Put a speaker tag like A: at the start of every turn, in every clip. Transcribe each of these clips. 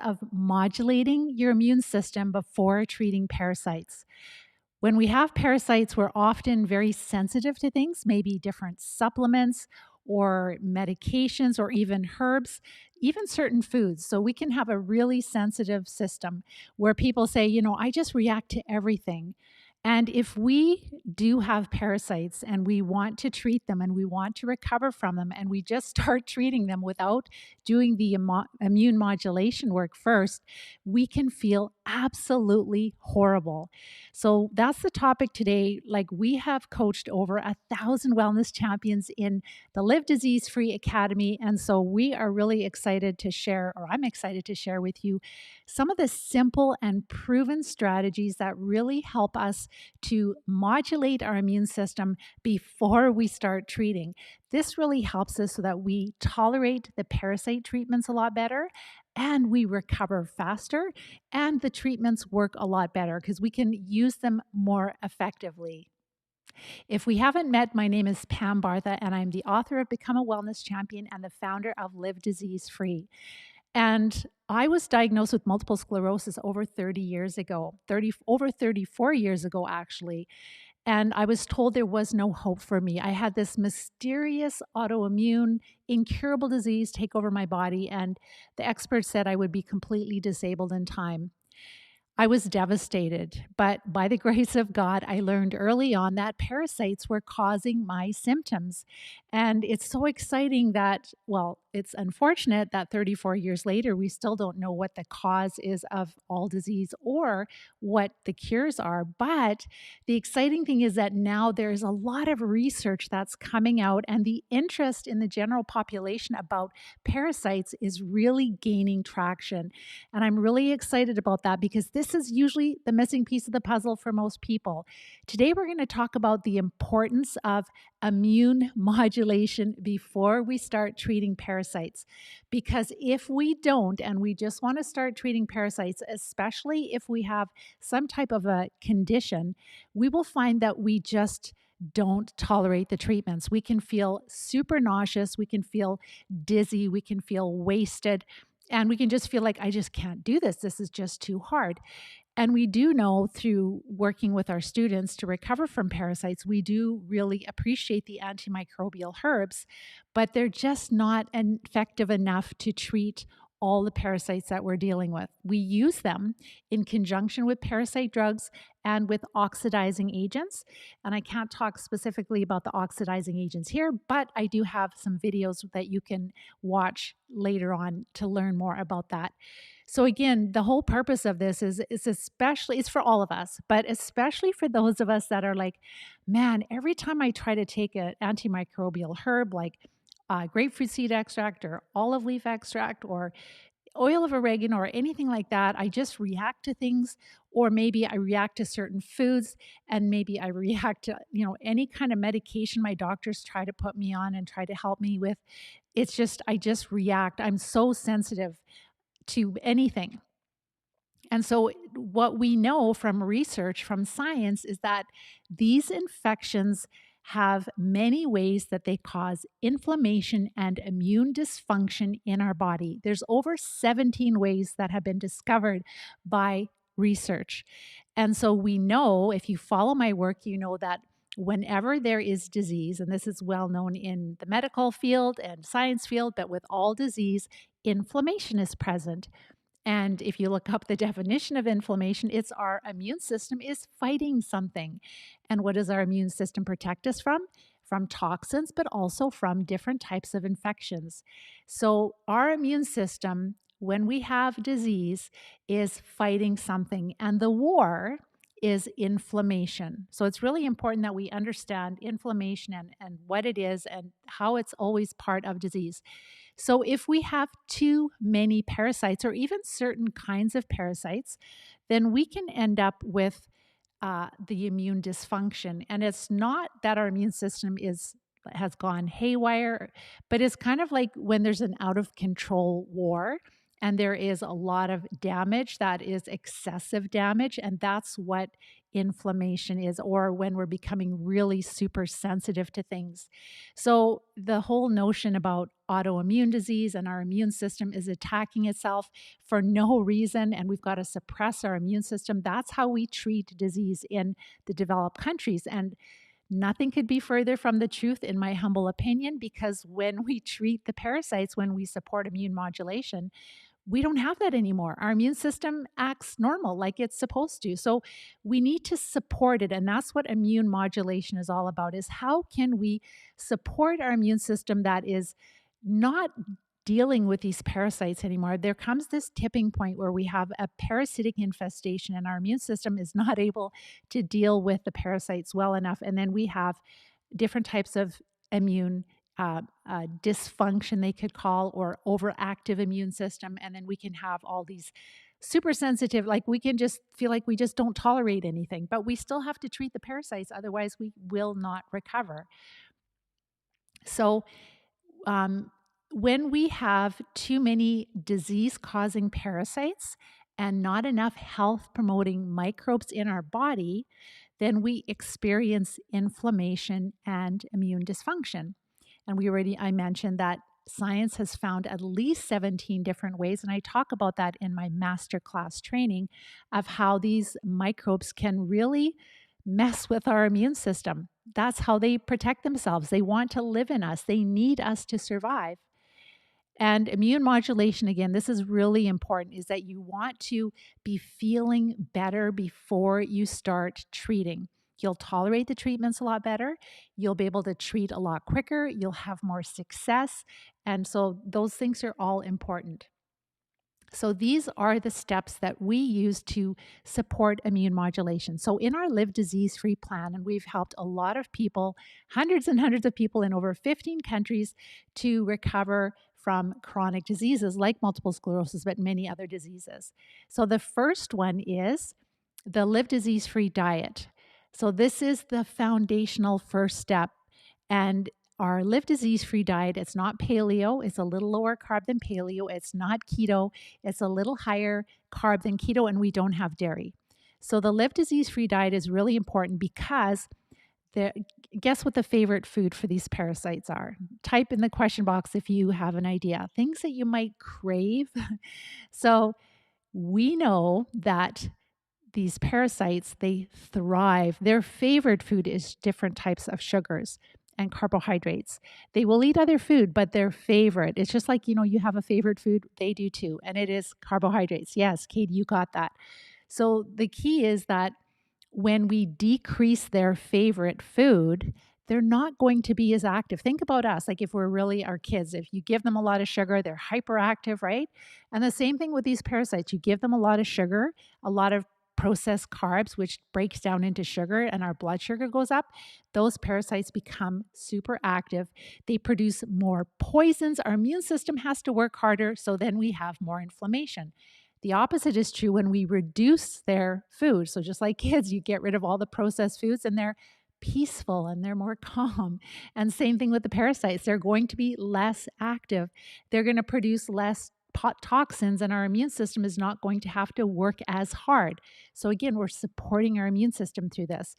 A: of modulating your immune system before treating parasites. When we have parasites, we're often very sensitive to things, maybe different supplements or medications or even herbs, even certain foods. So we can have a really sensitive system where people say, I just react to everything. And if we do have parasites and we want to treat them and we want to recover from them, and we just start treating them without doing the immune modulation work first, we can feel absolutely horrible. So that's the topic today. Like, we have coached over 1,000 wellness champions in the Live Disease Free Academy. And so we are really excited to share, or I'm excited to share with you some of the simple and proven strategies that really help us to modulate our immune system before we start treating. This really helps us so that we tolerate the parasite treatments a lot better and we recover faster, and the treatments work a lot better because we can use them more effectively. If we haven't met, my name is Pam Bartha, and I'm the author of Become a Wellness Champion and the founder of Live Disease Free. And I was diagnosed with multiple sclerosis over 30 years ago, over 34 years ago, actually. And I was told there was no hope for me. I had this mysterious autoimmune, incurable disease take over my body, and the experts said I would be completely disabled in time. I was devastated, but by the grace of God, I learned early on that parasites were causing my symptoms. And it's so exciting that, well, it's unfortunate that 34 years later, we still don't know what the cause is of all disease or what the cures are. But the exciting thing is that now there's a lot of research that's coming out, and the interest in the general population about parasites is really gaining traction. And I'm really excited about that because this is usually the missing piece of the puzzle for most people. Today, we're going to talk about the importance of immune modulation before we start treating parasites. Because if we don't, and we just want to start treating parasites, especially if we have some type of a condition, we will find that we just don't tolerate the treatments. We can feel super nauseous, we can feel dizzy, we can feel wasted. And we can just feel like, I just can't do this. This is just too hard. And we do know through working with our students to recover from parasites, we do really appreciate the antimicrobial herbs, but they're just not effective enough to treat all the parasites that we're dealing with. We use them in conjunction with parasite drugs and with oxidizing agents. And I can't talk specifically about the oxidizing agents here, but I do have some videos that you can watch later on to learn more about that. So again, the whole purpose of this is especially, it's for all of us, but especially for those of us that are like, man, every time I try to take an antimicrobial herb like grapefruit seed extract or olive leaf extract or oil of oregano or anything like that, I just react to things, or maybe I react to certain foods, and maybe I react to, any kind of medication my doctors try to put me on and try to help me with. It's just, I just react. I'm so sensitive to anything. And so, what we know from research, from science, is that these infections have many ways that they cause inflammation and immune dysfunction in our body. There's over 17 ways that have been discovered by research. And so, we know, if you follow my work, you know that whenever there is disease, and this is well known in the medical field and science field, but with all disease, inflammation is present. And if you look up the definition of inflammation, it's our immune system is fighting something. And what does our immune system protect us from? From toxins, but also from different types of infections. So our immune system, when we have disease, is fighting something. And the war is inflammation. So it's really important that we understand inflammation and what it is and how it's always part of disease. So if we have too many parasites or even certain kinds of parasites, then we can end up with the immune dysfunction. And it's not that our immune system has gone haywire, but it's kind of like when there's an out of control war and there is a lot of damage that is excessive damage, and that's what inflammation is, or when we're becoming really super sensitive to things. So, the whole notion about autoimmune disease and our immune system is attacking itself for no reason, and we've got to suppress our immune system. That's how we treat disease in the developed countries. And nothing could be further from the truth, in my humble opinion, because when we treat the parasites, when we support immune modulation, we don't have that anymore. Our immune system acts normal like it's supposed to. So we need to support it. And that's what immune modulation is all about, is how can we support our immune system that is not dealing with these parasites anymore. There comes this tipping point where we have a parasitic infestation and our immune system is not able to deal with the parasites well enough. And then we have different types of immune dysfunction, they could call, or overactive immune system. And then we can have all these super sensitive, like we can just feel like we just don't tolerate anything, but we still have to treat the parasites. Otherwise, we will not recover. So, when we have too many disease causing parasites and not enough health promoting microbes in our body, then we experience inflammation and immune dysfunction. And I mentioned that science has found at least 17 different ways, and I talk about that in my masterclass training of how these microbes can really mess with our immune system. That's how they protect themselves. They want to live in us. They need us to survive. And immune modulation, again, this is really important, is that you want to be feeling better before you start treating. You'll tolerate the treatments a lot better. You'll be able to treat a lot quicker. You'll have more success. And so those things are all important. So these are the steps that we use to support immune modulation. So in our Live Disease-Free plan, and we've helped a lot of people, hundreds and hundreds of people in over 15 countries to recover from chronic diseases like multiple sclerosis, but many other diseases. So the first one is the Live Disease-Free diet. So this is the foundational first step. And our Live Disease-Free diet, it's not paleo, it's a little lower carb than paleo, it's not keto, it's a little higher carb than keto, and we don't have dairy. So the Live Disease-Free diet is really important because guess what the favorite food for these parasites are? Type in the question box if you have an idea. Things that you might crave. So we know that these parasites, they thrive. Their favorite food is different types of sugars and carbohydrates. They will eat other food, but their favorite, it's just like, you have a favorite food, they do too, and it is carbohydrates. Yes, Kate, you got that. So the key is that when we decrease their favorite food, they're not going to be as active. Think about us, like if we're really our kids, if you give them a lot of sugar, they're hyperactive, right? And the same thing with these parasites. You give them a lot of sugar, a lot of processed carbs, which breaks down into sugar, and our blood sugar goes up. Those parasites become super active. They produce more poisons. Our immune system has to work harder, so then we have more inflammation. The opposite is true when we reduce their food. So just like kids, you get rid of all the processed foods and they're peaceful and they're more calm. And same thing with the parasites. They're going to be less active. They're going to produce less toxins, and our immune system is not going to have to work as hard. So again, we're supporting our immune system through this.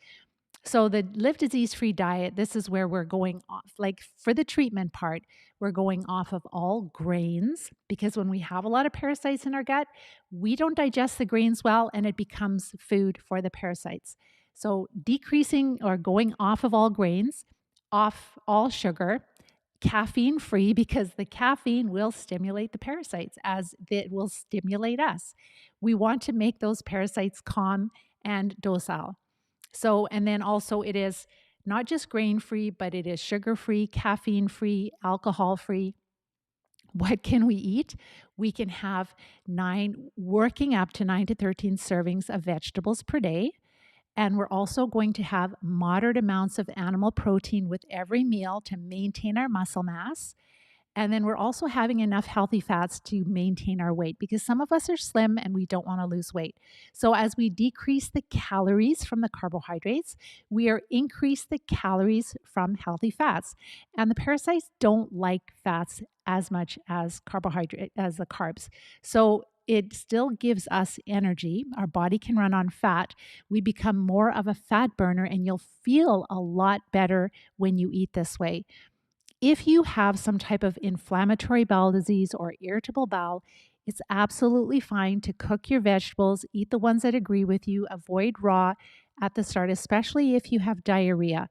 A: So the Live Disease-Free diet, this is where we're going off. Like for the treatment part, we're going off of all grains, because when we have a lot of parasites in our gut, we don't digest the grains well, and it becomes food for the parasites. So decreasing or going off of all grains, off all sugar, caffeine free, because the caffeine will stimulate the parasites as it will stimulate us. We want to make those parasites calm and docile. So, and then also it is not just grain free, but it is sugar free, caffeine free, alcohol free. What can we eat? We can have working up to 9 to 13 servings of vegetables per day. And we're also going to have moderate amounts of animal protein with every meal to maintain our muscle mass. And then we're also having enough healthy fats to maintain our weight, because some of us are slim and we don't want to lose weight. So as we decrease the calories from the carbohydrates, we are increase the calories from healthy fats. And the parasites don't like fats as much as the carbs. So it still gives us energy. Our body can run on fat. We become more of a fat burner, and you'll feel a lot better when you eat this way. If you have some type of inflammatory bowel disease or irritable bowel, it's absolutely fine to cook your vegetables, eat the ones that agree with you, avoid raw at the start, especially if you have diarrhea.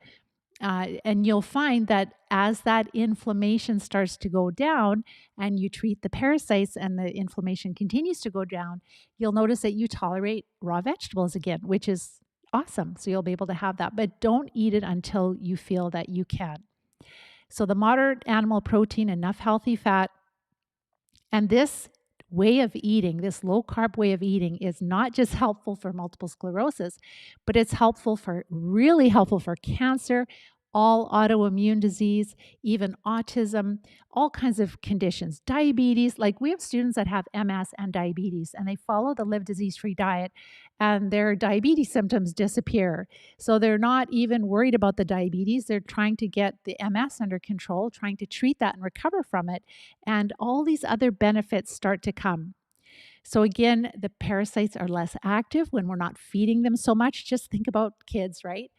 A: And you'll find that as that inflammation starts to go down and you treat the parasites and the inflammation continues to go down, you'll notice that you tolerate raw vegetables again, which is awesome. So you'll be able to have that, but don't eat it until you feel that you can. So the moderate animal protein, enough healthy fat, and this way of eating, this low carb way of eating, is not just helpful for multiple sclerosis, but it's really helpful for cancer, all autoimmune disease, even autism, all kinds of conditions, diabetes. Like we have students that have MS and diabetes, and they follow the Live Disease Free diet, and their diabetes symptoms disappear. So they're not even worried about the diabetes. They're trying to get the MS under control, trying to treat that and recover from it. And all these other benefits start to come. So again, the parasites are less active when we're not feeding them so much. Just think about kids, right?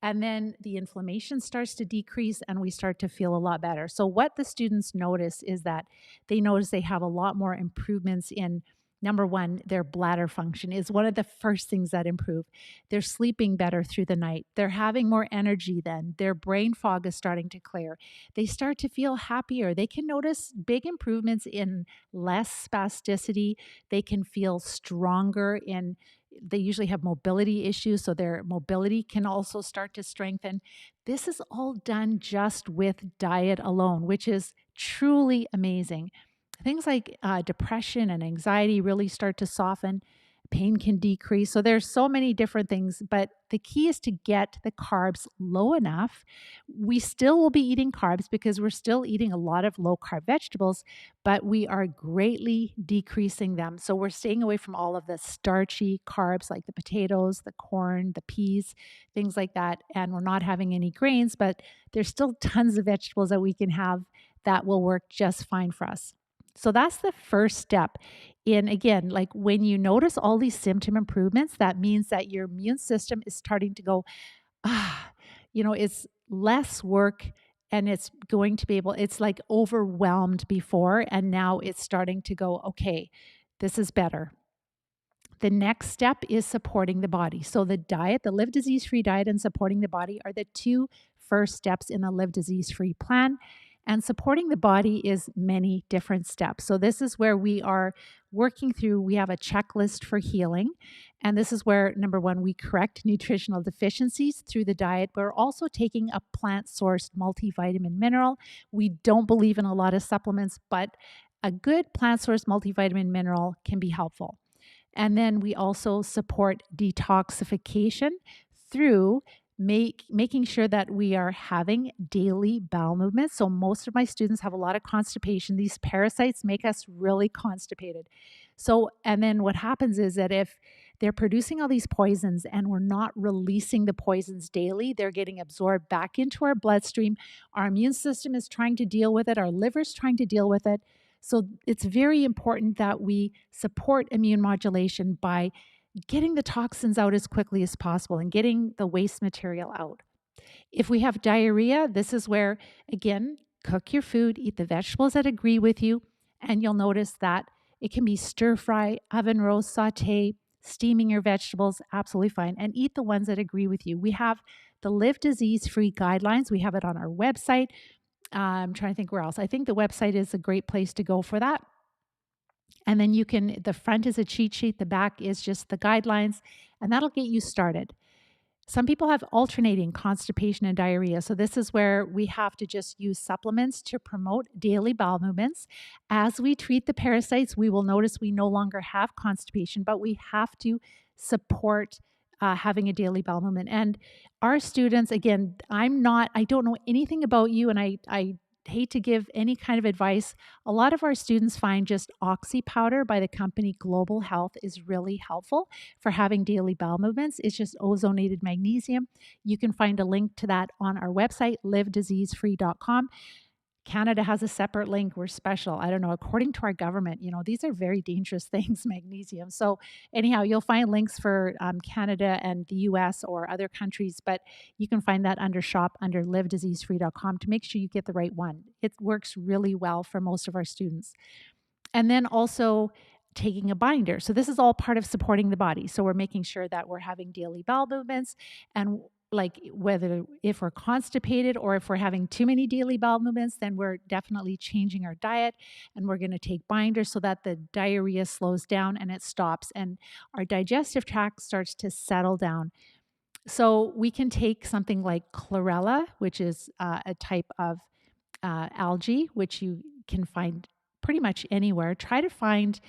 A: And then the inflammation starts to decrease and we start to feel a lot better. So what the students notice is that they notice they have a lot more improvements in, number one, their bladder function is one of the first things that improve. They're sleeping better through the night. They're having more energy then. Their brain fog is starting to clear. They start to feel happier. They can notice big improvements in less spasticity. They can feel stronger in, they usually have mobility issues, so their mobility can also start to strengthen. This is all done just with diet alone, which is truly amazing. Things like depression and anxiety really start to soften. Pain can decrease. So there's so many different things, but the key is to get the carbs low enough. We still will be eating carbs because we're still eating a lot of low carb vegetables, but we are greatly decreasing them. So we're staying away from all of the starchy carbs like the potatoes, the corn, the peas, things like that. And we're not having any grains, but there's still tons of vegetables that we can have that will work just fine for us. So that's the first step in, again, like when you notice all these symptom improvements, that means that your immune system is starting to go, it's less work and it's going to be able, it's like overwhelmed before. And now it's starting to go, okay, this is better. The next step is supporting the body. So the diet, the Live Disease Free diet and supporting the body are the two first steps in the Live Disease Free plan. And supporting the body is many different steps. So this is where we are working through, we have a checklist for healing. And this is where, number one, we correct nutritional deficiencies through the diet. We're also taking a plant-sourced multivitamin mineral. We don't believe in a lot of supplements, but a good plant-sourced multivitamin mineral can be helpful. And then we also support detoxification through making sure that we are having daily bowel movements. So most of my students have a lot of constipation. These parasites make us really constipated. So, and then what happens is that if they're producing all these poisons and we're not releasing the poisons daily, they're getting absorbed back into our bloodstream. Our immune system is trying to deal with it. Our liver's trying to deal with it. So it's very important that we support immune modulation by getting the toxins out as quickly as possible and getting the waste material out. If we have diarrhea, this is where, again, cook your food, eat the vegetables that agree with you, and you'll notice that it can be stir fry, oven roast, saute, steaming your vegetables, absolutely fine, and eat the ones that agree with you. We have the Live Disease Free guidelines. We have it on our website. I'm trying to think where else. I think the website is a great place to go for that. And then the front is a cheat sheet, the back is just the guidelines, and that'll get you started. Some people have alternating constipation and diarrhea. So this is where we have to just use supplements to promote daily bowel movements. As we treat the parasites, we will notice we no longer have constipation, but we have to support having a daily bowel movement. And our students, again, I don't know anything about you, and I hate to give any kind of advice. A lot of our students find just oxy powder by the company Global Health is really helpful for having daily bowel movements. It's just ozonated magnesium. You can find a link to that on our website, livediseasefree.com. Canada has a separate link. We're special. I don't know. According to our government, these are very dangerous things, magnesium. So, anyhow, you'll find links for Canada and the US or other countries, but you can find that under shop under livediseasefree.com to make sure you get the right one. It works really well for most of our students. And then also taking a binder. So this is all part of supporting the body. So we're making sure that we're having daily bowel movements, and like whether if we're constipated or if we're having too many daily bowel movements, then we're definitely changing our diet, and we're going to take binders so that the diarrhea slows down and it stops and our digestive tract starts to settle down. So we can take something like chlorella, which is a type of algae, which you can find pretty much anywhere. Try to find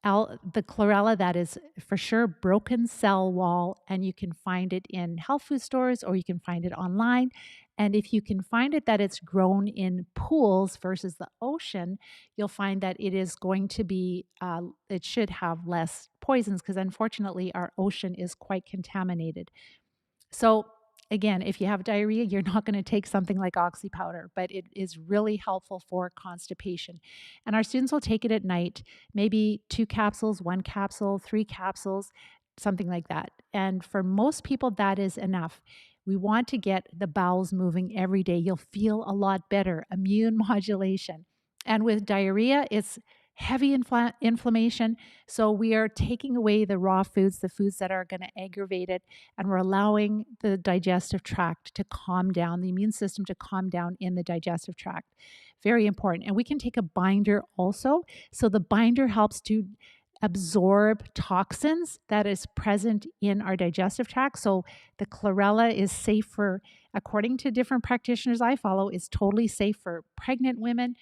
A: the chlorella that is for sure broken cell wall, and you can find it in health food stores or you can find it online. And if you can find it that it's grown in pools versus the ocean, you'll find that it is going to be, it should have less poisons because unfortunately our ocean is quite contaminated. So again, if you have diarrhea, you're not going to take something like oxy powder, but it is really helpful for constipation. And our students will take it at night, maybe 2 capsules, 1 capsule, 3 capsules, something like that. And for most people, that is enough. We want to get the bowels moving every day. You'll feel a lot better. Immune modulation. And with diarrhea, it's heavy inflammation. So we are taking away the raw foods, the foods that are going to aggravate it, and we're allowing the digestive tract to calm down, the immune system to calm down in the digestive tract. Very important. And we can take a binder also. So the binder helps to absorb toxins that is present in our digestive tract. So the chlorella is safe for, according to different practitioners I follow, is totally safe for pregnant women,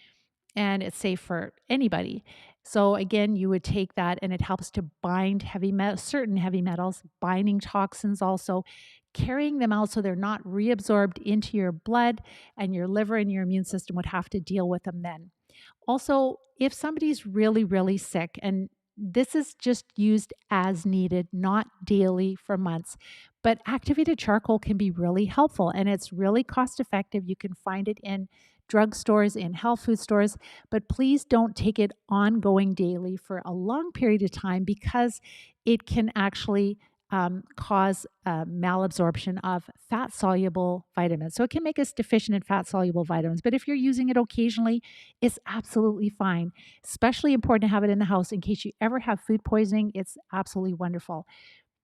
A: and it's safe for anybody. So again, you would take that and it helps to bind certain heavy metals, binding toxins also, carrying them out so they're not reabsorbed into your blood, and your liver and your immune system would have to deal with them then. Also, if somebody's really, really sick, and this is just used as needed, not daily for months, but activated charcoal can be really helpful and it's really cost effective. You can find it in drugstores, in health food stores, but please don't take it ongoing daily for a long period of time because it can actually cause malabsorption of fat soluble vitamins. So it can make us deficient in fat soluble vitamins. But if you're using it occasionally, it's absolutely fine. Especially important to have it in the house in case you ever have food poisoning. It's absolutely wonderful.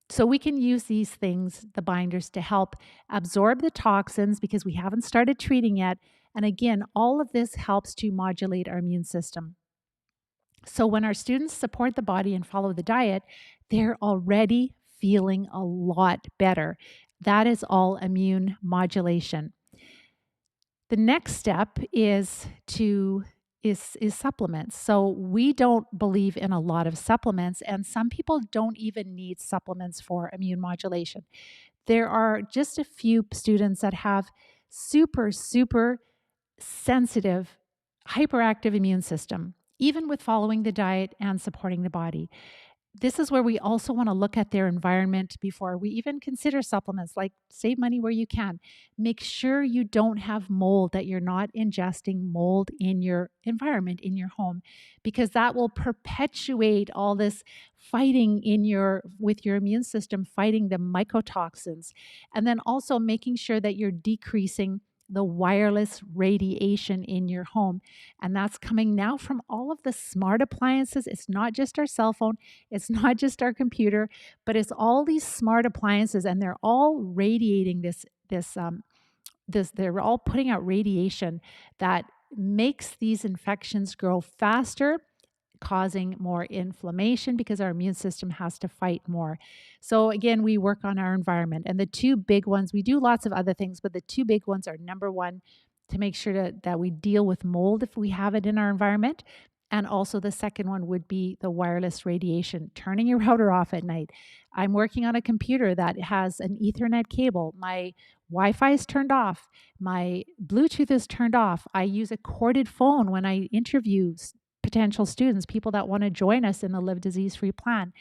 A: So we can use these things, the binders, to help absorb the toxins because we haven't started treating yet. And again, all of this helps to modulate our immune system. So when our students support the body and follow the diet, they're already feeling a lot better. That is all immune modulation. The next step is supplements. So we don't believe in a lot of supplements, and some people don't even need supplements for immune modulation. There are just a few students that have super, super sensitive, hyperactive immune system, even with following the diet and supporting the body. This is where we also want to look at their environment before we even consider supplements, like save money where you can. Make sure you don't have mold, that you're not ingesting mold in your environment, in your home, because that will perpetuate all this fighting with your immune system, fighting the mycotoxins. And then also making sure that you're decreasing the wireless radiation in your home. And that's coming now from all of the smart appliances. It's not just our cell phone, it's not just our computer, but it's all these smart appliances, and they're all radiating they're all putting out radiation that makes these infections grow faster, causing more inflammation because our immune system has to fight more. So again, we work on our environment, and the two big ones, we do lots of other things, but the two big ones are, number one, to make sure that we deal with mold if we have it in our environment. And also the second one would be the wireless radiation, turning your router off at night. I'm working on a computer that has an Ethernet cable. My Wi-Fi is turned off. My Bluetooth is turned off. I use a corded phone when I interview potential students, people that want to join us in the Live Disease Free plan.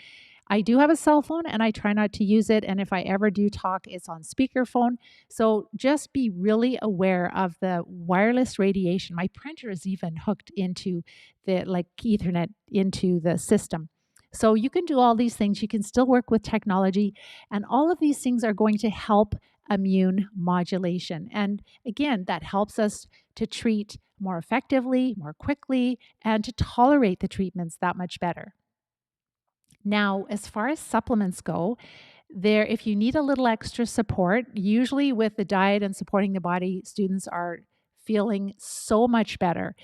A: I do have a cell phone and I try not to use it. And if I ever do talk, it's on speakerphone. So just be really aware of the wireless radiation. My printer is even hooked into the like Ethernet into the system. So you can do all these things. You can still work with technology, and all of these things are going to help immune modulation. And again, that helps us to treat more effectively, more quickly, and to tolerate the treatments that much better. Now, as far as supplements go, there if you need a little extra support, usually with the diet and supporting the body, students are feeling so much better,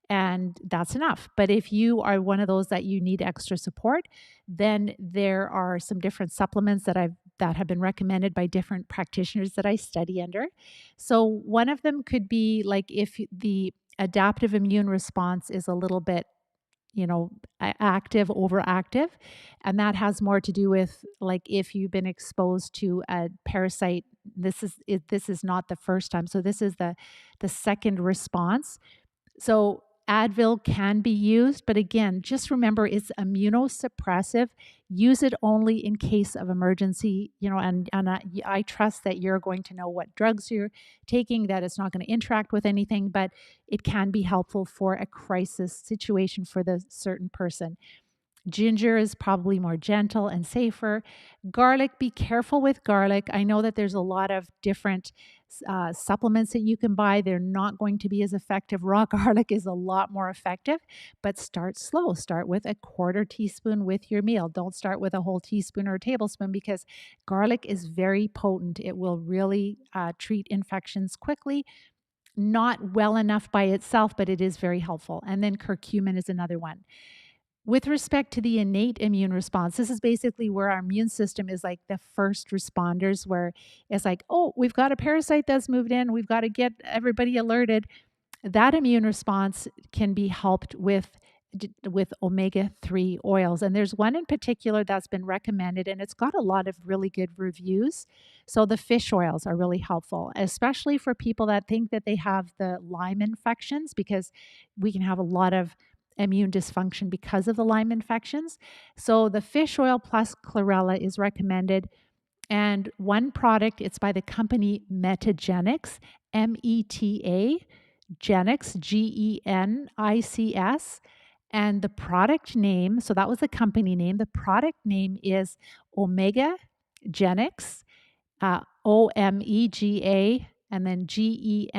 A: and that's enough. But if you are one of those that you need extra support, then there are some different supplements that have been recommended by different practitioners that I study under. So one of them could be like if the adaptive immune response is a little bit active, overactive. And that has more to do with like if you've been exposed to a parasite. This is not the first time. So this is the second response. So Advil can be used, but again, just remember it's immunosuppressive. Use it only in case of emergency, and I trust that you're going to know what drugs you're taking, that it's not going to interact with anything, but it can be helpful for a crisis situation for the certain person. Ginger is probably more gentle and safer. Garlic, be careful with garlic. I know that there's a lot of different supplements that you can buy. They're not going to be as effective. Raw garlic is a lot more effective, but start slow. Start with a quarter teaspoon with your meal. Don't start with a whole teaspoon or a tablespoon because garlic is very potent. It will really treat infections quickly. Not well enough by itself, but it is very helpful. And then curcumin is another one. With respect to the innate immune response, this is basically where our immune system is like the first responders, where it's like, oh, we've got a parasite that's moved in. We've got to get everybody alerted. That immune response can be helped with omega-3 oils. And there's one in particular that's been recommended, and it's got a lot of really good reviews. So the fish oils are really helpful, especially for people that think that they have the Lyme infections, because we can have a lot of immune dysfunction because of the Lyme infections. So the fish oil plus chlorella is recommended. And one product, it's by the company Metagenics, META, Genics, GENICS. And the product name, so that was the company name. The product name is Omega Genics, OMEGA, and then GENICS.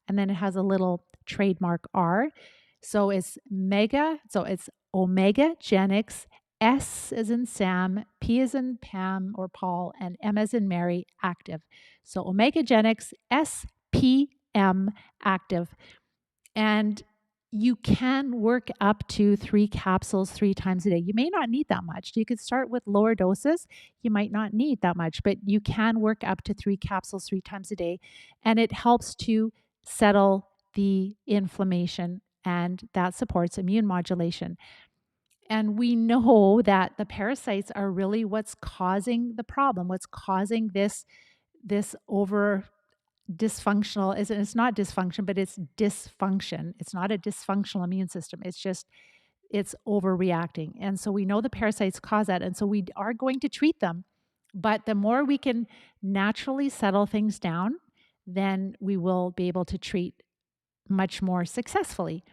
A: And then it has a little trademark R. So it's Omega Genics, S as in Sam, P as in Pam or Paul, and M as in Mary, active. So Omega Genics, SPM, active. And you can work up to 3 capsules 3 times a day. You may not need that much. You could start with lower doses. You might not need that much, but you can work up to 3 capsules 3 times a day. And it helps to settle the inflammation, and that supports immune modulation. And we know that the parasites are really what's causing the problem, what's causing this over dysfunctional. It's not dysfunction, but it's dysfunction. It's not a dysfunctional immune system. It's overreacting. And so we know the parasites cause that. And so we are going to treat them. But the more we can naturally settle things down, then we will be able to treat much more successfully.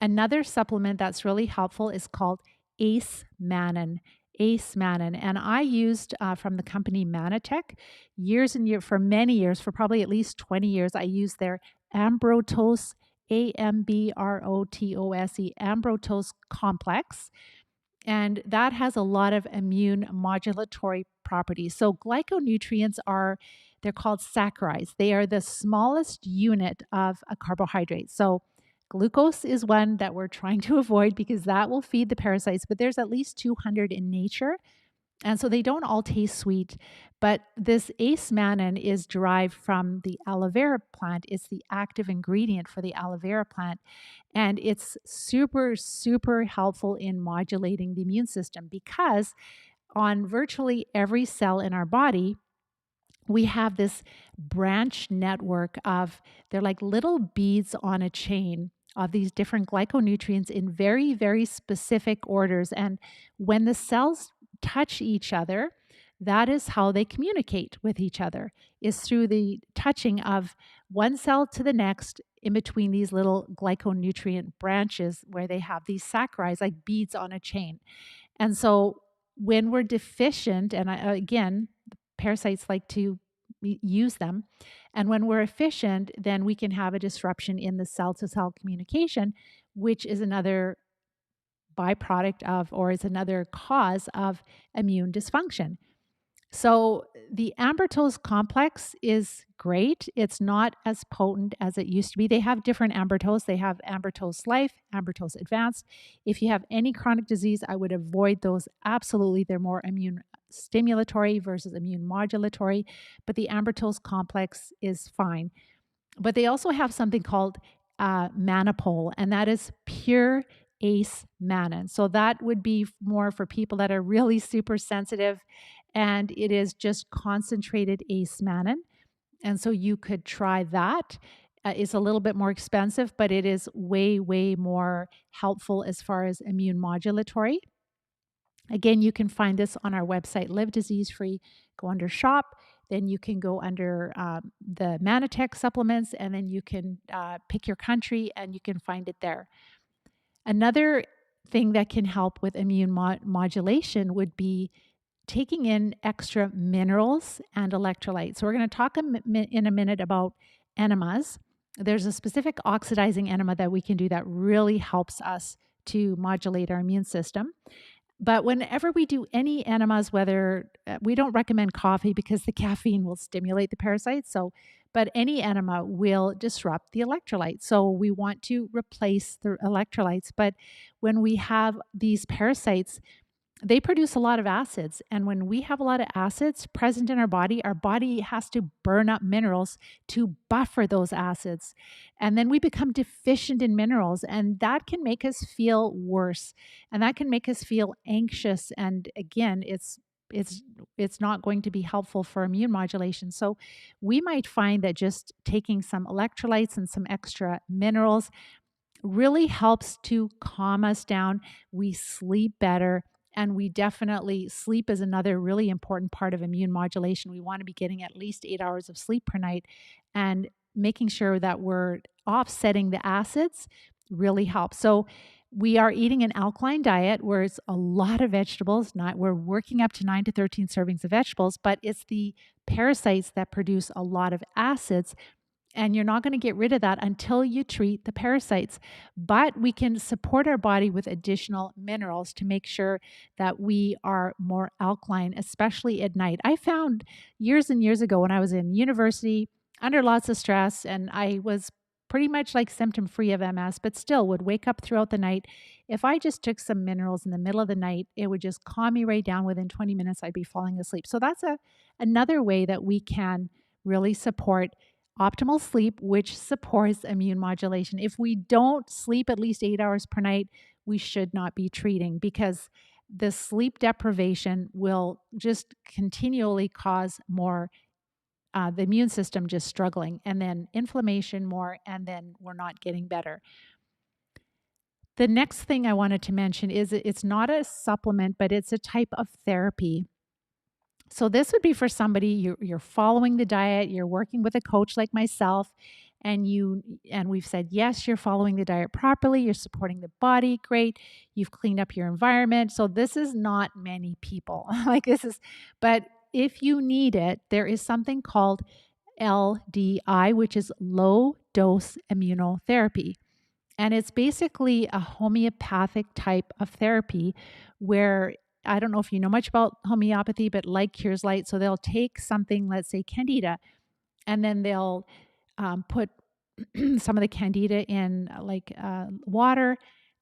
A: Another supplement that's really helpful is called Ace Mannan. Ace Mannan. And I used from the company Manatech years and years, for many years, for probably at least 20 years, I used their Ambrotose, Ambrotose, Ambrotose complex. And that has a lot of immune modulatory properties. So glyconutrients they're called saccharides. They are the smallest unit of a carbohydrate. So glucose is one that we're trying to avoid because that will feed the parasites, but there's at least 200 in nature. And so they don't all taste sweet. But this Ace Mannan is derived from the aloe vera plant. It's the active ingredient for the aloe vera plant. And it's super, super helpful in modulating the immune system because on virtually every cell in our body, we have this branch network they're like little beads on a chain of these different glyconutrients in very, very specific orders. And when the cells touch each other, that is how they communicate with each other, is through the touching of one cell to the next in between these little glyconutrient branches where they have these saccharides like beads on a chain. And so when we're deficient, and again, parasites like to use them, and when we're efficient, then we can have a disruption in the cell to cell communication, which is another byproduct of, or is another cause of immune dysfunction. So the ambertose complex is great. It's not as potent as it used to be. They have different ambertose. They have ambertose life, ambertose advanced. If you have any chronic disease, I would avoid those. Absolutely. They're more immune stimulatory versus immune modulatory, but the ambertose complex is fine. But they also have something called manopole, and that is pure ace mannan. So that would be more for people that are really super sensitive, and it is just concentrated ace mannan. And so you could try that. It's a little bit more expensive, but it is way, way more helpful as far as immune modulatory. Again, you can find this on our website, Live Disease Free. Go under shop, then you can go under the Manatech supplements, and then you can pick your country and you can find it there. Another thing that can help with immune modulation would be taking in extra minerals and electrolytes. So we're going to talk in a minute about enemas. There's a specific oxidizing enema that we can do that really helps us to modulate our immune system. But whenever we do any enemas, whether we don't recommend coffee because the caffeine will stimulate the parasites. So, but any enema will disrupt the electrolytes. So we want to replace the electrolytes. But when we have these parasites, they produce a lot of acids. And when we have a lot of acids present in our body has to burn up minerals to buffer those acids. And then we become deficient in minerals, and that can make us feel worse. And that can make us feel anxious. And again, it's not going to be helpful for immune modulation. So we might find that just taking some electrolytes and some extra minerals really helps to calm us down. We sleep better. And we definitely, sleep is another really important part of immune modulation. We want to be getting at least 8 hours of sleep per night, and making sure that we're offsetting the acids really helps. So we are eating an alkaline diet where it's a lot of vegetables. We're working up to 9 to 13 servings of vegetables, but it's the parasites that produce a lot of acids. And you're not going to get rid of that until you treat the parasites. But we can support our body with additional minerals to make sure that we are more alkaline, especially at night. I found years and years ago when I was in university under lots of stress, and I was pretty much like symptom free of MS, but still would wake up throughout the night. If I just took some minerals in the middle of the night, it would just calm me right down. Within 20 minutes, I'd be falling asleep. So that's another way that we can really support optimal sleep, which supports immune modulation. If we don't sleep at least 8 hours per night, we should not be treating, because the sleep deprivation will just continually cause more, the immune system just struggling, and then inflammation more, and then we're not getting better. The next thing I wanted to mention is it's not a supplement, but it's a type of therapy. So this would be for somebody, you're following the diet, you're working with a coach like myself, and we've said, yes, you're following the diet properly, you're supporting the body, great, you've cleaned up your environment. So this is not many people. But if you need it, there is something called LDI, which is low dose immunotherapy. And it's basically a homeopathic type of therapy where, I don't know if you know much about homeopathy, but like cures light. So they'll take something, let's say candida, and then they'll put some of the candida in water,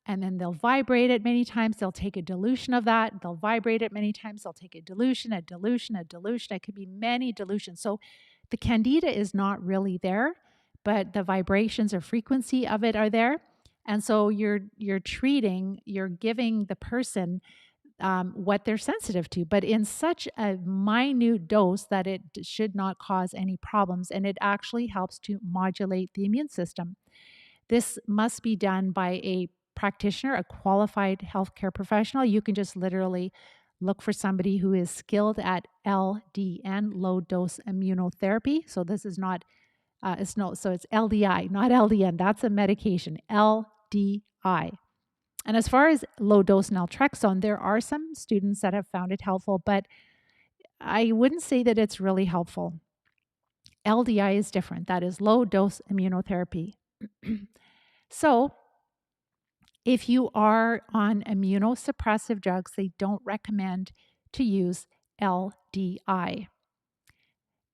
A: and then they'll vibrate it many times. They'll take a dilution of that. They'll vibrate it many times. They'll take a dilution, a dilution, a dilution. It could be many dilutions. So the candida is not really there, but the vibrations or frequency of it are there. And so you're giving the person what they're sensitive to, but in such a minute dose that it should not cause any problems. And it actually helps to modulate the immune system. This must be done by a practitioner, a qualified healthcare professional. You can just literally look for somebody who is skilled at LDN, low dose immunotherapy. So this is not, so it's LDI, not LDN. That's a medication, LDI. And as far as low dose naltrexone, there are some students that have found it helpful, but I wouldn't say that it's really helpful. LDI is different. That is low dose immunotherapy. So, if you are on immunosuppressive drugs, they don't recommend to use LDI.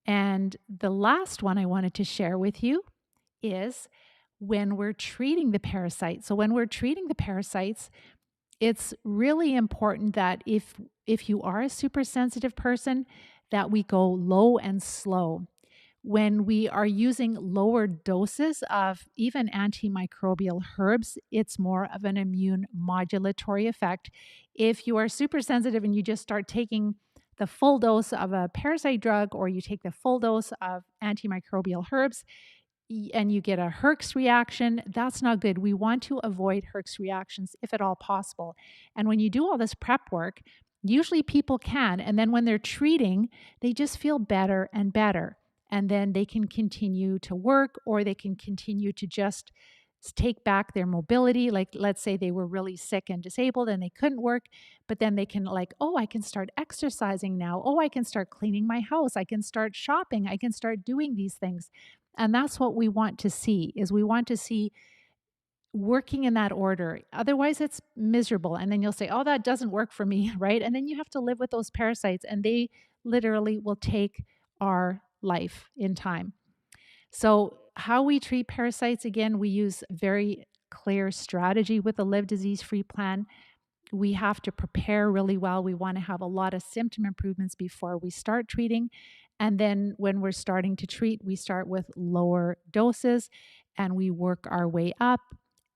A: And the last one I wanted to share with you is when we're treating the parasites. So, when we're treating the parasites, it's really important that if you are a super sensitive person, that we go low and slow. When we are using lower doses of even antimicrobial herbs, it's more of an immune modulatory effect. If you are super sensitive and you just start taking the full dose of a parasite drug, or you take the full dose of antimicrobial herbs, and you get a Herx reaction, that's not good. We want to avoid Herx reactions if at all possible. And when you do all this prep work, usually people can. And then when they're treating, they just feel better and better. And then they can continue to work, or they can continue to just take back their mobility. Like, let's say they were really sick and disabled and they couldn't work, but then they can, like, oh, I can start exercising now. Oh, I can start cleaning my house. I can start shopping. I can start doing these things. And that's what we want to see, is we want to see working in that order. Otherwise, it's miserable. And then you'll say, oh, that doesn't work for me, right? And then you have to live with those parasites, and they literally will take our life in time. So, how we treat parasites, again, we use very clear strategy with the Live Disease Free plan. We have to prepare really well. We want to have a lot of symptom improvements before we start treating. And then when we're starting to treat, we start with lower doses and we work our way up.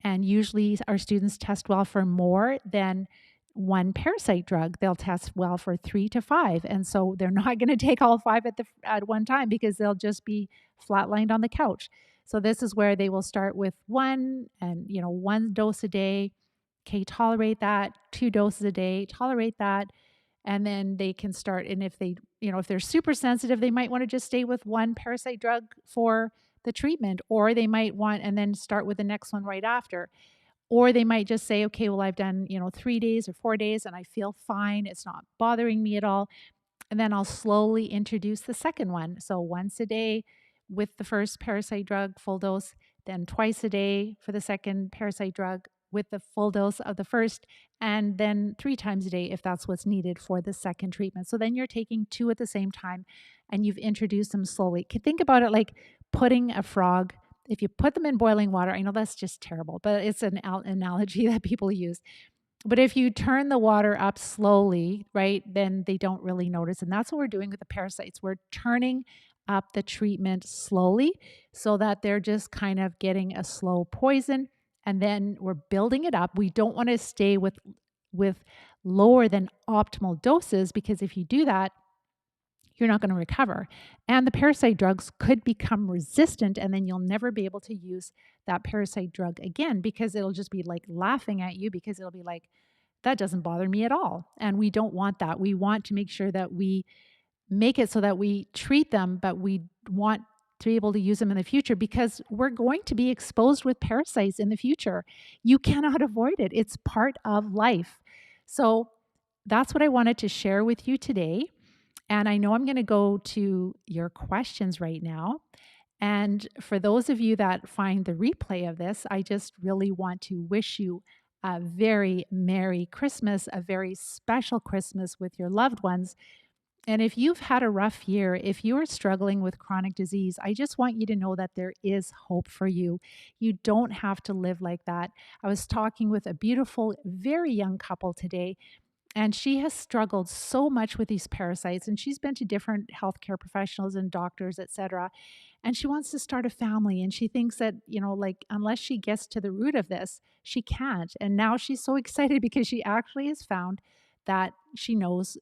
A: And usually our students test well for more than one parasite drug. They'll test well for 3 to 5. And so they're not going to take all 5 at one time, because they'll just be flatlined on the couch. So this is where they will start with 1, and 1 dose a day. Okay, tolerate that. 2 doses a day, tolerate that. And then they can start. And if they, if they're super sensitive, they might want to just stay with 1 parasite drug for the treatment, or they might want, and then start with the next one right after. Or they might just say, okay, well, I've done, 3 days or 4 days and I feel fine. It's not bothering me at all. And then I'll slowly introduce the second one. So once a day with the first parasite drug, full dose, then twice a day for the second parasite drug with the full dose of the first, and then 3 times a day if that's what's needed for the second treatment. So then you're taking 2 at the same time, and you've introduced them slowly. Think about it like putting a frog. If you put them in boiling water, I know that's just terrible, but it's an analogy that people use. But if you turn the water up slowly, right, then they don't really notice. And that's what we're doing with the parasites. We're turning up the treatment slowly so that they're just kind of getting a slow poison. And then we're building it up. We don't want to stay with lower than optimal doses, because if you do that, you're not going to recover. And the parasite drugs could become resistant, and then you'll never be able to use that parasite drug again, because it'll just be like laughing at you, because it'll be like, that doesn't bother me at all. And we don't want that. We want to make sure that we make it so that we treat them, but we want to be able to use them in the future, because we're going to be exposed with parasites in the future. You cannot avoid it. It's part of life. So that's what I wanted to share with you today. And I know I'm going to go to your questions right now. And for those of you that find the replay of this, I just really want to wish you a very Merry Christmas, a very special Christmas with your loved ones. And if you've had a rough year, if you are struggling with chronic disease, I just want you to know that there is hope for you. You don't have to live like that. I was talking with a beautiful, very young couple today, and she has struggled so much with these parasites, and she's been to different healthcare professionals and doctors, etc. And she wants to start a family, and she thinks that, unless she gets to the root of this, she can't. And now she's so excited because she actually has found that she knows.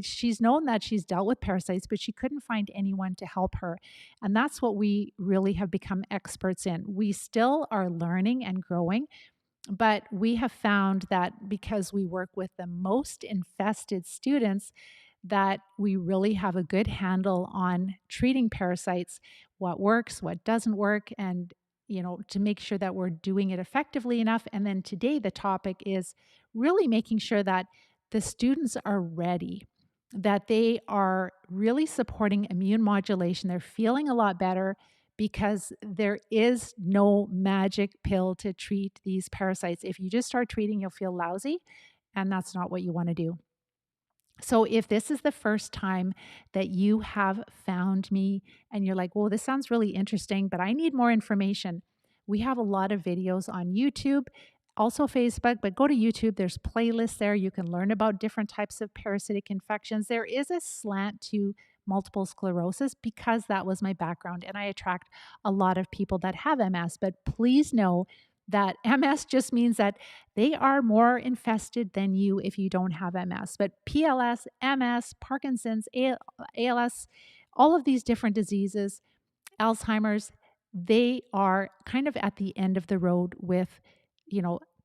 A: She's known that she's dealt with parasites, but she couldn't find anyone to help her. And that's what we really have become experts in. We still are learning and growing, but we have found that because we work with the most infested students, that we really have a good handle on treating parasites, what works, what doesn't work, and to make sure that we're doing it effectively enough. And then today the topic is really making sure that the students are ready, that they are really supporting immune modulation. They're feeling a lot better because there is no magic pill to treat these parasites. If you just start treating, you'll feel lousy, and that's not what you want to do. So, if this is the first time that you have found me and you're like, "Well, this sounds really interesting, but I need more information," we have a lot of videos on YouTube, also Facebook, but go to YouTube. There's playlists there. You can learn about different types of parasitic infections. There is a slant to multiple sclerosis because that was my background and I attract a lot of people that have MS. But please know that MS just means that they are more infested than you if you don't have MS. But PLS, MS, Parkinson's, ALS, all of these different diseases, Alzheimer's, they are kind of at the end of the road with,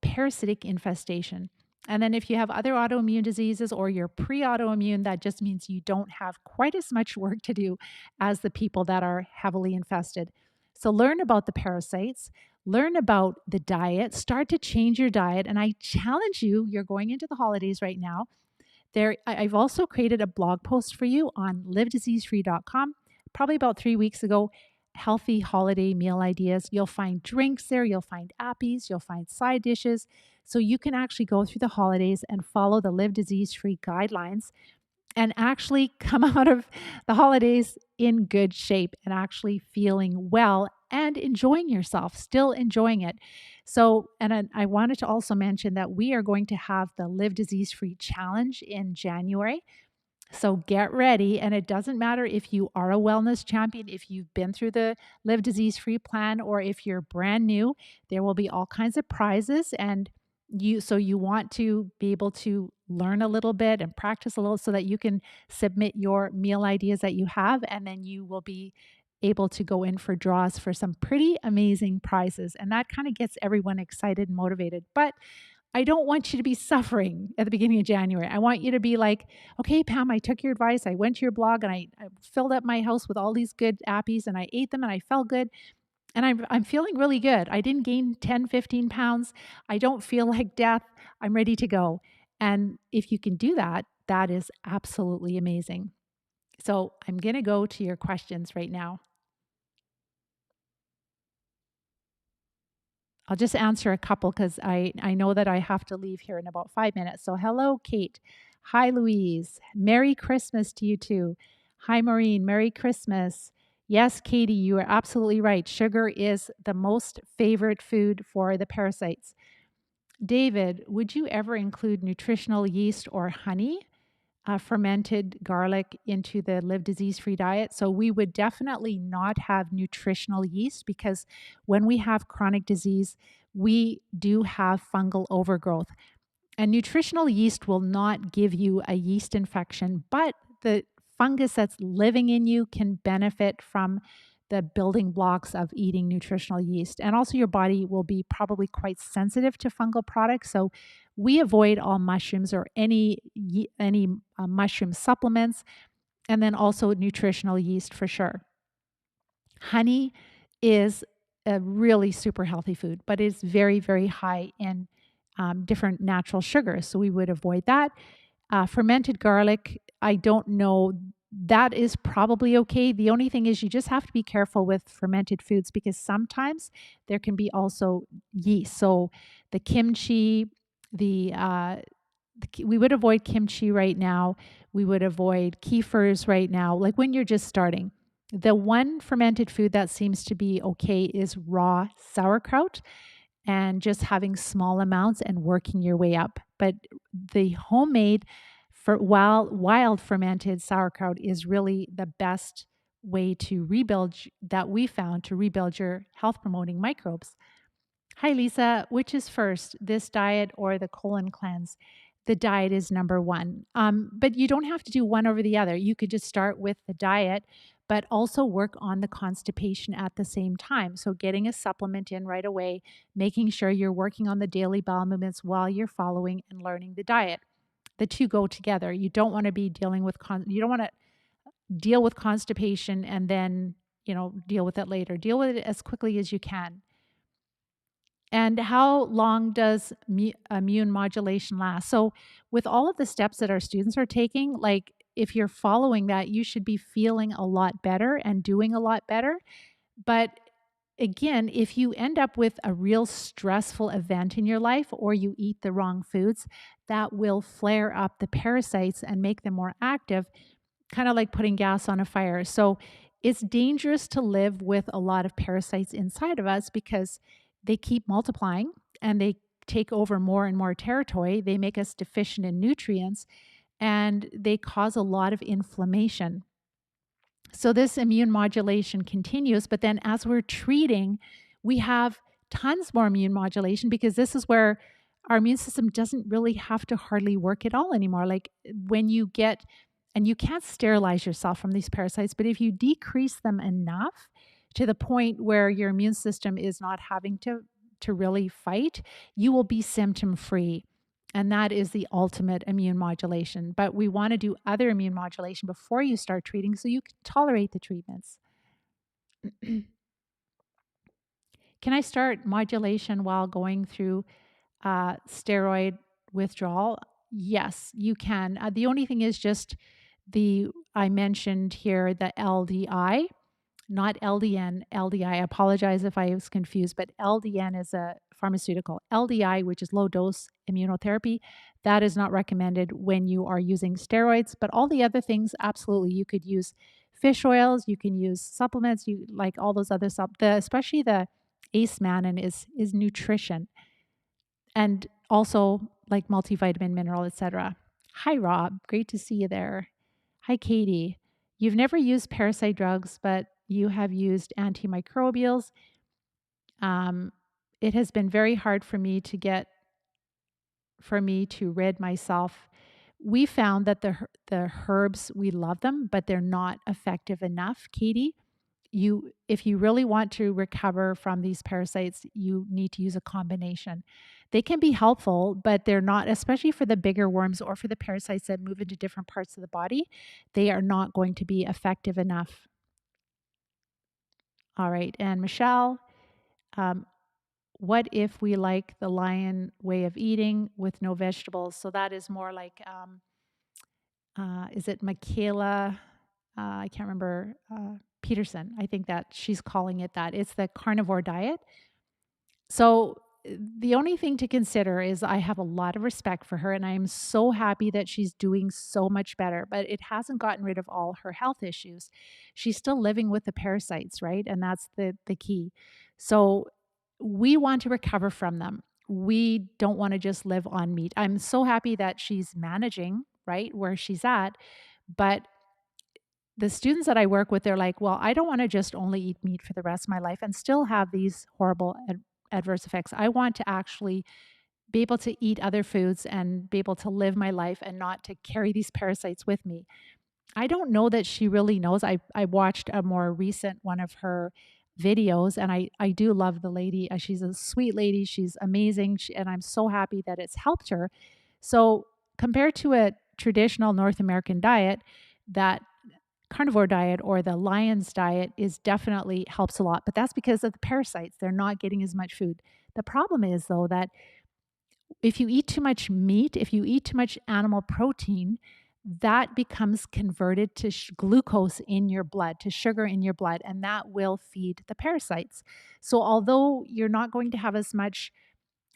A: parasitic infestation. And then if you have other autoimmune diseases or you're pre-autoimmune, that just means you don't have quite as much work to do as the people that are heavily infested. So learn about the parasites, learn about the diet, start to change your diet. And I challenge you, you're going into the holidays right now. I've also created a blog post for you on livediseasefree.com, probably about 3 weeks ago. Healthy holiday meal ideas. You'll find drinks there, you'll find appies, you'll find side dishes. So you can actually go through the holidays and follow the Live Disease Free guidelines and actually come out of the holidays in good shape and actually feeling well and enjoying yourself, still enjoying it. So, and I wanted to also mention that we are going to have the Live Disease Free Challenge in January. So get ready. And it doesn't matter if you are a wellness champion, if you've been through the Live Disease Free plan, or if you're brand new, there will be all kinds of prizes. And you want to be able to learn a little bit and practice a little so that you can submit your meal ideas that you have. And then you will be able to go in for draws for some pretty amazing prizes. And that kind of gets everyone excited and motivated. But I don't want you to be suffering at the beginning of January. I want you to be like, okay, Pam, I took your advice. I went to your blog and I filled up my house with all these good appies and I ate them and I felt good. And I'm feeling really good. I didn't gain 10, 15 pounds. I don't feel like death. I'm ready to go. And if you can do that, that is absolutely amazing. So I'm going to go to your questions right now. I'll just answer a couple because I know that I have to leave here in about 5 minutes. So, hello, Kate. Hi, Louise. Merry Christmas to you too. Hi, Maureen. Merry Christmas. Yes, Katie, you are absolutely right. Sugar is the most favorite food for the parasites. David, would you ever include nutritional yeast or honey, fermented garlic into the Live Disease Free diet? So we would definitely not have nutritional yeast because when we have chronic disease, we do have fungal overgrowth. And nutritional yeast will not give you a yeast infection, but the fungus that's living in you can benefit from the building blocks of eating nutritional yeast. And also, your body will be probably quite sensitive to fungal products. So, we avoid all mushrooms or any mushroom supplements, and then also nutritional yeast for sure. Honey is a really super healthy food, but it's very, very high in different natural sugars. So we would avoid that. Fermented garlic, I don't know. That is probably okay. The only thing is you just have to be careful with fermented foods because sometimes there can be also yeast. So the kimchi, we would avoid kimchi right now. We would avoid kefirs right now, like when you're just starting. The one fermented food that seems to be okay is raw sauerkraut and just having small amounts and working your way up. But the homemade for wild fermented sauerkraut is really the best way to rebuild that we found to rebuild your health promoting microbes. Hi, Lisa. Which is first, this diet or the colon cleanse? the diet is number one. But you don't have to do one over the other. You could just start with the diet, but also work on the constipation at the same time. So, getting a supplement in right away, making sure you're working on the daily bowel movements while you're following and learning the diet. The two go together. You don't want to be dealing with you don't want to deal with constipation and then, deal with it later. Deal with it as quickly as you can. And how long does immune modulation last? So, with all of the steps that our students are taking, like if you're following that, you should be feeling a lot better and doing a lot better. But again, if you end up with a real stressful event in your life or you eat the wrong foods, that will flare up the parasites and make them more active, kind of like putting gas on a fire. So it's dangerous to live with a lot of parasites inside of us because they keep multiplying and they take over more and more territory. They make us deficient in nutrients and they cause a lot of inflammation. So this immune modulation continues, but then as we're treating, we have tons more immune modulation because this is where our immune system doesn't really have to hardly work at all anymore. Like when you get, and you can't sterilize yourself from these parasites, but if you decrease them enough to the point where your immune system is not having to really fight, you will be symptom free. And that is the ultimate immune modulation. But we want to do other immune modulation before you start treating so you can tolerate the treatments. Can I start modulation while going through steroid withdrawal? Yes, you can. The only thing is just I mentioned here the LDI, not LDN, LDI. I apologize if I was confused, but LDN is a pharmaceutical. LDI, which is low dose immunotherapy, that is not recommended when you are using steroids, but all the other things, absolutely. You could use fish oils, you can use supplements, you like all those other especially the ACE mannan is nutrition and also like multivitamin, mineral, etc. Hi Rob, great to see you there. Hi Katie. You've never used parasite drugs, but you have used antimicrobials. It has been very hard for me to rid myself. We found that the herbs, we love them, but they're not effective enough, Katie. If you really want to recover from these parasites, you need to use a combination. They can be helpful, but they're not, especially for the bigger worms or for the parasites that move into different parts of the body, they are not going to be effective enough. All right. And Michelle, what if we like the lion way of eating with no vegetables? So that is more like, is it Michaela? I can't remember. Peterson. I think that she's calling it that. It's the carnivore diet. So the only thing to consider is I have a lot of respect for her and I am so happy that she's doing so much better, but it hasn't gotten rid of all her health issues. She's still living with the parasites, right? And that's the key. So we want to recover from them. We don't want to just live on meat. I'm so happy that she's managing, right, where she's at, but the students that I work with, they're like, well, I don't want to just only eat meat for the rest of my life and still have these horrible adverse effects. I want to actually be able to eat other foods and be able to live my life and not to carry these parasites with me. I don't know that she really knows. I watched a more recent one of her videos and I do love the lady. She's a sweet lady. She's amazing. And I'm so happy that it's helped her. So compared to a traditional North American diet, that carnivore diet or the lion's diet is definitely helps a lot, but that's because of the parasites. They're not getting as much food. The problem is though that if you eat too much meat, if you eat too much animal protein, that becomes converted to glucose in your blood, to sugar in your blood, and that will feed the parasites. So although you're not going to have as much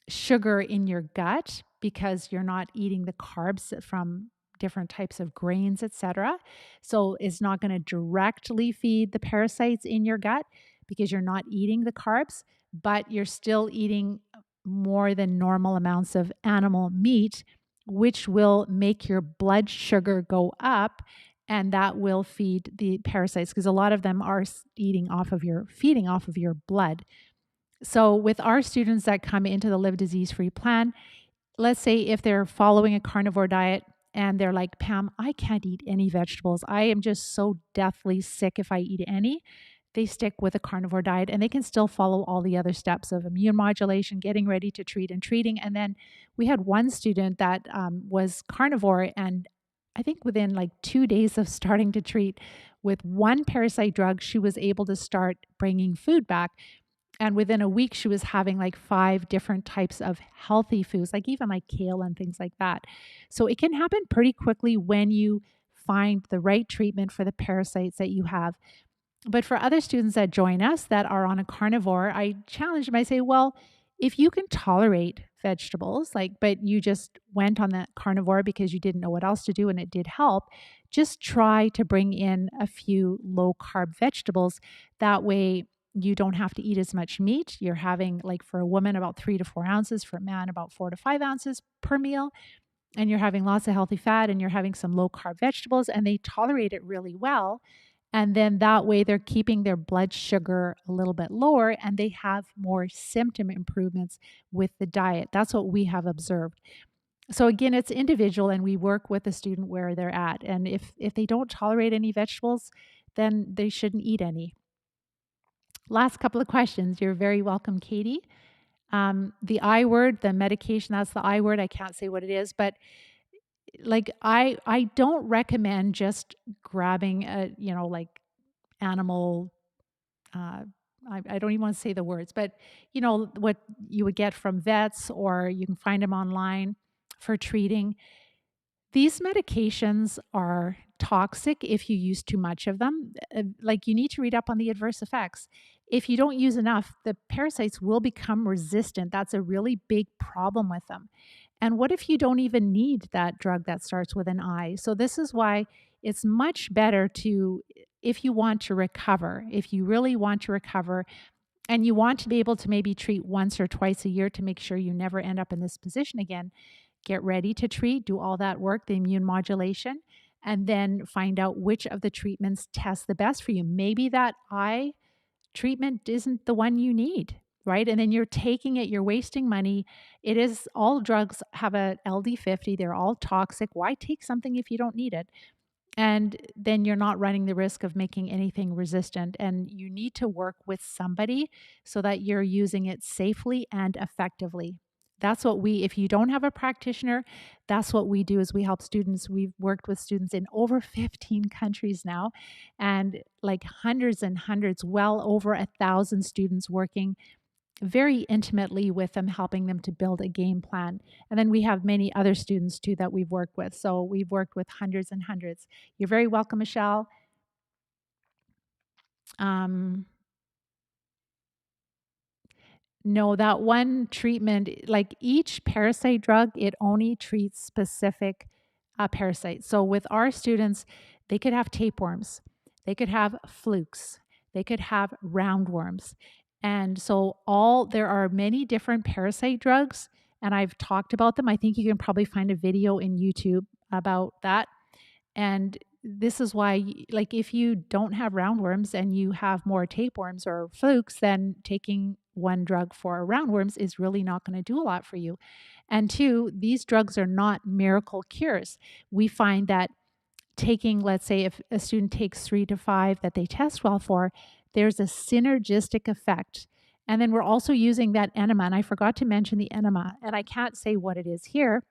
A: sugar in your gut because you're not eating the carbs from different types of grains, etc. So it's not going to directly feed the parasites in your gut because you're not eating the carbs, but you're still eating more than normal amounts of animal meat, which will make your blood sugar go up and that will feed the parasites because a lot of them are feeding off of your blood. So with our students that come into the Live Disease Free plan, let's say if they're following a carnivore diet and they're like, Pam, I can't eat any vegetables. I am just so deathly sick if I eat any. They stick with a carnivore diet and they can still follow all the other steps of immune modulation, getting ready to treat and treating. And then we had one student that was carnivore, and I think within like 2 days of starting to treat with one parasite drug, she was able to start bringing food back. And within a week, she was having like 5 different types of healthy foods, like even like kale and things like that. So it can happen pretty quickly when you find the right treatment for the parasites that you have. But for other students that join us that are on a carnivore, I challenge them. I say, well, if you can tolerate vegetables, like, but you just went on that carnivore because you didn't know what else to do and it did help, just try to bring in a few low carb vegetables. That way, you don't have to eat as much meat. You're having, like, for a woman, about 3 to 4 ounces, for a man, about 4 to 5 ounces per meal. And you're having lots of healthy fat and you're having some low carb vegetables, and they tolerate it really well. And then that way they're keeping their blood sugar a little bit lower and they have more symptom improvements with the diet. That's what we have observed. So again, it's individual and we work with the student where they're at. And if they don't tolerate any vegetables, then they shouldn't eat any. Last couple of questions. You're very welcome, Katie. The I word, the medication, that's the I word. I can't say what it is, but like I don't recommend just grabbing a, like animal, uh, I don't even want to say the words, but what you would get from vets, or you can find them online for treating. These medications are toxic if you use too much of them. Like, you need to read up on the adverse effects. If you don't use enough, the parasites will become resistant. That's a really big problem with them. And what if you don't even need that drug that starts with an I? So, this is why it's much better to, if you want to recover, if you really want to recover, and you want to be able to maybe treat once or twice a year to make sure you never end up in this position again, get ready to treat, do all that work, the immune modulation, and then find out which of the treatments test the best for you. Maybe that eye treatment isn't the one you need, right? And then you're taking it, you're wasting money. It is, all drugs have a LD50, they're all toxic. Why take something if you don't need it? And then you're not running the risk of making anything resistant. And you need to work with somebody so that you're using it safely and effectively. That's what we, if you don't have a practitioner, that's what we do, is we help students. We've worked with students in over 15 countries now, and like hundreds and hundreds, well over 1,000 students working very intimately with them, helping them to build a game plan. And then we have many other students too that we've worked with. So we've worked with hundreds and hundreds. You're very welcome, Michelle. Um, no, that one treatment, like each parasite drug, it only treats specific parasites. So with our students, they could have tapeworms, they could have flukes, they could have roundworms. And so there are many different parasite drugs, and I've talked about them. I think you can probably find a video in YouTube about that. And this is why, like, if you don't have roundworms and you have more tapeworms or flukes, then taking one drug for roundworms is really not going to do a lot for you. And two, these drugs are not miracle cures. We find that taking, let's say, if a student takes 3 to 5 that they test well for, there's a synergistic effect. And then we're also using that enema. And I forgot to mention the enema, and I can't say what it is here,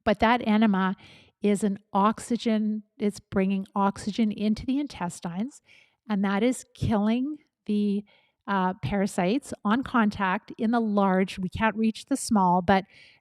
A: but that enema is an oxygen, it's bringing oxygen into the intestines, and that is killing the parasites on contact in the large. We can't reach the small,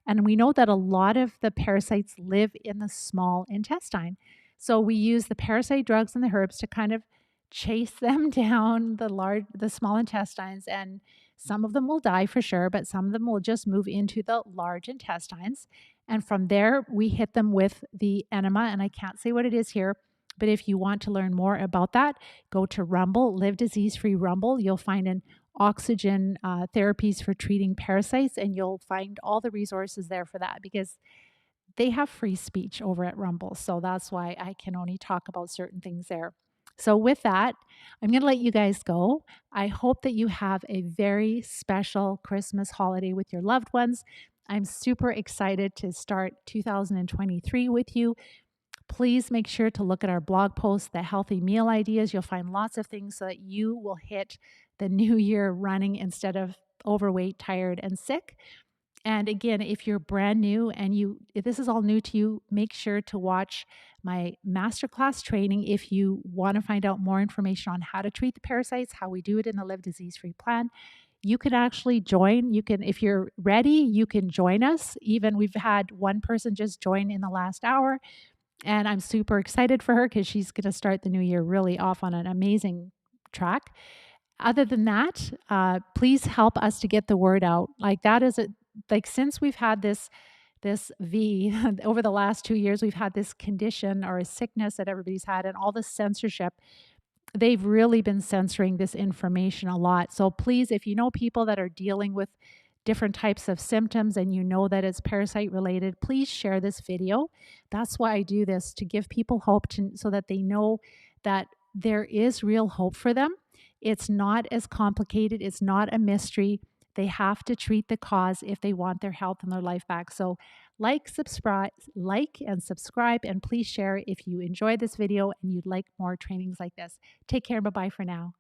A: and we know that a lot of the parasites live in the small intestine. So we use the parasite drugs and the herbs to kind of chase them down the small intestines, and some of them will die for sure, but some of them will just move into the large intestines. And from there, we hit them with the enema, and I can't say what it is here, but if you want to learn more about that, go to Rumble, Live Disease Free Rumble. You'll find an oxygen therapies for treating parasites, and you'll find all the resources there for that, because they have free speech over at Rumble. So that's why I can only talk about certain things there. So with that, I'm going to let you guys go. I hope that you have a very special Christmas holiday with your loved ones. I'm super excited to start 2023 with you. Please make sure to look at our blog post, the healthy meal ideas. You'll find lots of things so that you will hit the new year running instead of overweight, tired, and sick. And again, if you're brand new and if this is all new to you, make sure to watch my masterclass training if you want to find out more information on how to treat the parasites, how we do it in the Live Disease Free plan. You can actually join. You can, if you're ready, you can join us. Even we've had one person just join in the last hour. And I'm super excited for her because she's going to start the new year really off on an amazing track. Other than that, please help us to get the word out. Like that is a like since we've had this V over the last 2 years, we've had this condition or a sickness that everybody's had, and all this censorship. They've really been censoring this information a lot. So please, if you know people that are dealing with different types of symptoms and you know that it's parasite related, please share this video. That's why I do this, to give people hope so that they know that there is real hope for them. It's not as complicated, it's not a mystery. They have to treat the cause if they want their health and their life back. So subscribe, and subscribe, and please share if you enjoyed this video and you'd like more trainings like this. Take care. Bye-bye for now.